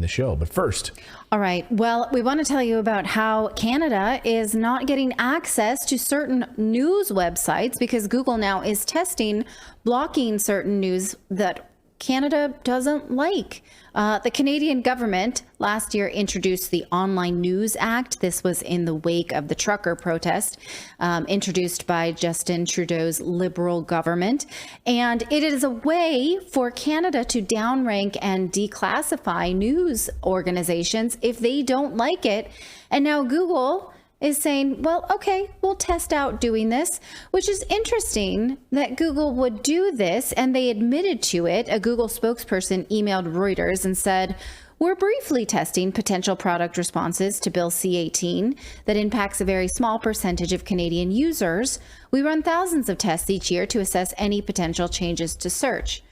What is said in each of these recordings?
show. But first. All right. Well, we want to tell you about how Canada is not getting access to certain news websites because Google now is testing blocking certain news that Canada doesn't like. The Canadian government last year introduced the Online News Act. This was in the wake of the trucker protest introduced by Justin Trudeau's Liberal government. And it is a way for Canada to downrank and declassify news organizations if they don't like it. And now Google is saying, well, okay, we'll test out doing this, which is interesting that Google would do this. And they admitted to it. A Google spokesperson emailed Reuters and said, we're briefly testing potential product responses to Bill C-18 that impacts a very small percentage of Canadian users. We run thousands of tests each year to assess any potential changes to search.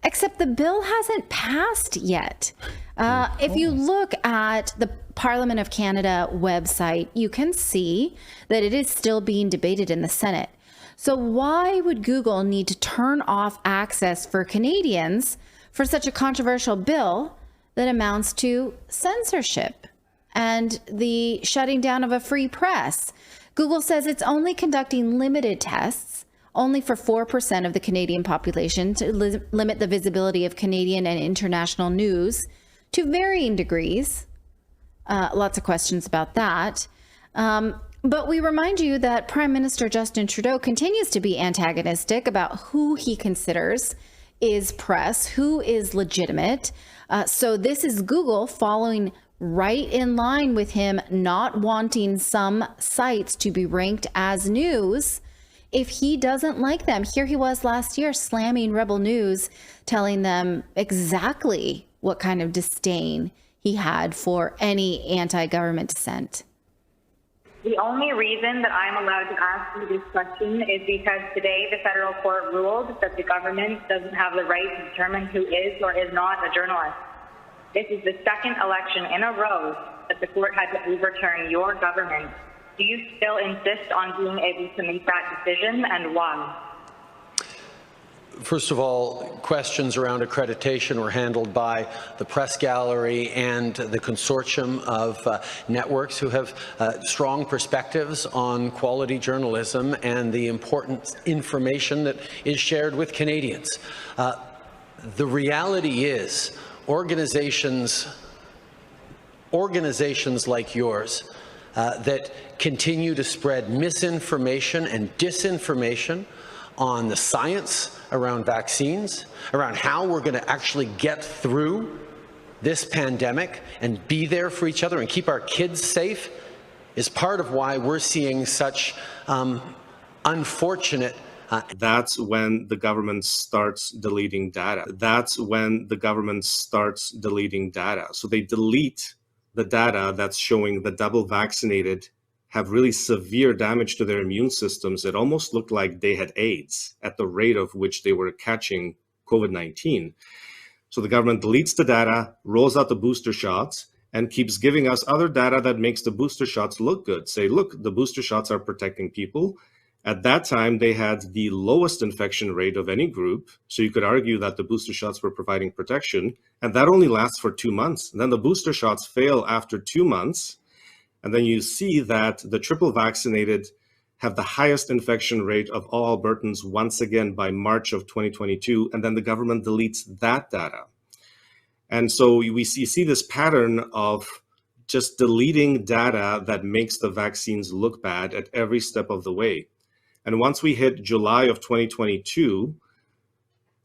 Except the bill hasn't passed yet. If you look at the Parliament of Canada website, you can see that it is still being debated in the Senate. So why would Google need to turn off access for Canadians for such a controversial bill that amounts to censorship and the shutting down of a free press? Google says it's only conducting limited tests, only for 4% of the Canadian population, to limit the visibility of Canadian and international news to varying degrees. Lots of questions about that. But we remind you that Prime Minister Justin Trudeau continues to be antagonistic about who he considers is press, who is legitimate. So this is Google following right in line with him not wanting some sites to be ranked as news if he doesn't like them. Here he was last year slamming Rebel News, telling them exactly what kind of disdain he had for any anti-government dissent. The only reason that I'm allowed to ask you this question is because today the federal court ruled that the government doesn't have the right to determine who is or is not a journalist. This is the second election in a row that the court had to overturn your government. Do you still insist on being able to make that decision, and why? First of all, questions around accreditation were handled by the Press Gallery and the consortium of networks who have strong perspectives on quality journalism and the important information that is shared with Canadians. The reality is organizations like yours that continue to spread misinformation and disinformation on the science around vaccines, around how we're going to actually get through this pandemic and be there for each other and keep our kids safe, is part of why we're seeing such unfortunate. That's when the government starts deleting data. So they delete the data that's showing the double vaccinated have really severe damage to their immune systems. It almost looked like they had AIDS at the rate of which they were catching COVID-19. So the government deletes the data, rolls out the booster shots, and keeps giving us other data that makes the booster shots look good. Say, look, the booster shots are protecting people. At that time, they had the lowest infection rate of any group. So you could argue that the booster shots were providing protection. And that only lasts for 2 months. And then the booster shots fail after 2 months. And then you see that the triple vaccinated have the highest infection rate of all Albertans once again by March of 2022. And then the government deletes that data. And so you see this pattern of just deleting data that makes the vaccines look bad at every step of the way. And once we hit July of 2022,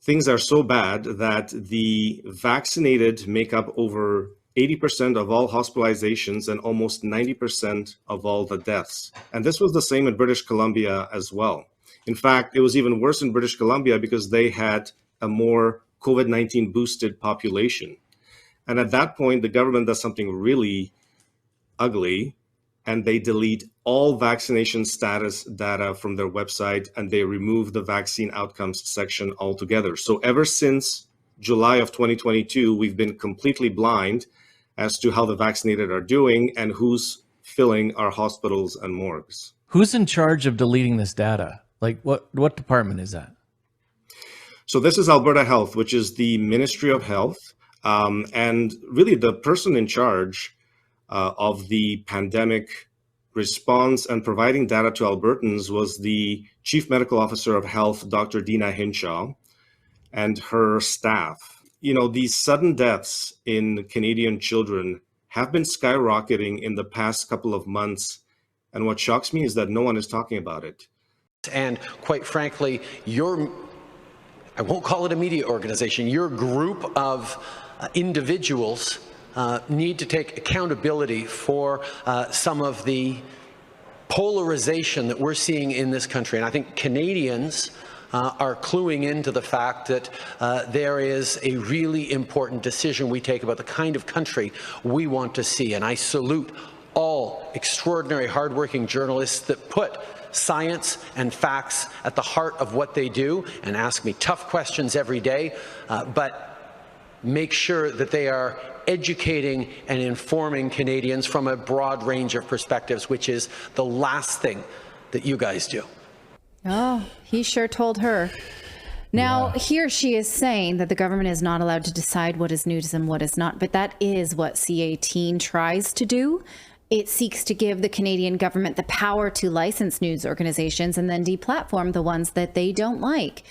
things are so bad that the vaccinated make up over 80% of all hospitalizations and almost 90% of all the deaths. And this was the same in British Columbia as well. In fact, it was even worse in British Columbia because they had a more COVID-19 boosted population. And at that point, the government does something really ugly, and they delete all vaccination status data from their website, and they remove the vaccine outcomes section altogether. So ever since July of 2022, we've been completely blind as to how the vaccinated are doing and who's filling our hospitals and morgues. Who's in charge of deleting this data? Like what department is that? So this is Alberta Health, which is the Ministry of Health. And really, the person in charge of the pandemic response and providing data to Albertans was the Chief Medical Officer of Health, Dr. Dina Hinshaw, and her staff. These sudden deaths in Canadian children have been skyrocketing in the past couple of months. And what shocks me is that no one is talking about it. And quite frankly, I won't call it a media organization, your group of individuals need to take accountability for some of the polarization that we're seeing in this country. And I think Canadians are cluing into the fact that there is a really important decision we take about the kind of country we want to see. And I salute all extraordinary, hardworking journalists that put science and facts at the heart of what they do and ask me tough questions every day, but make sure that they are educating and informing Canadians from a broad range of perspectives, which is the last thing that you guys do. Oh, he sure told her. Now, here she is saying that the government is not allowed to decide what is news and what is not, but that is what C-18 tries to do. It seeks to give the Canadian government the power to license news organizations and then deplatform the ones that they don't like.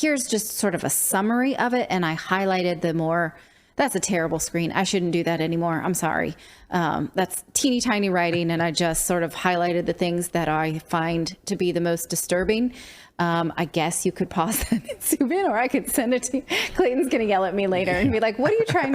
Here's just sort of a summary of it, and I highlighted the more... That's a terrible screen. I shouldn't do that anymore. I'm sorry. That's teeny tiny writing, and I just sort of highlighted the things that I find to be the most disturbing. I guess you could pause that and zoom in, or I could send it to you. Clayton's going to yell at me later and be like, what are you trying to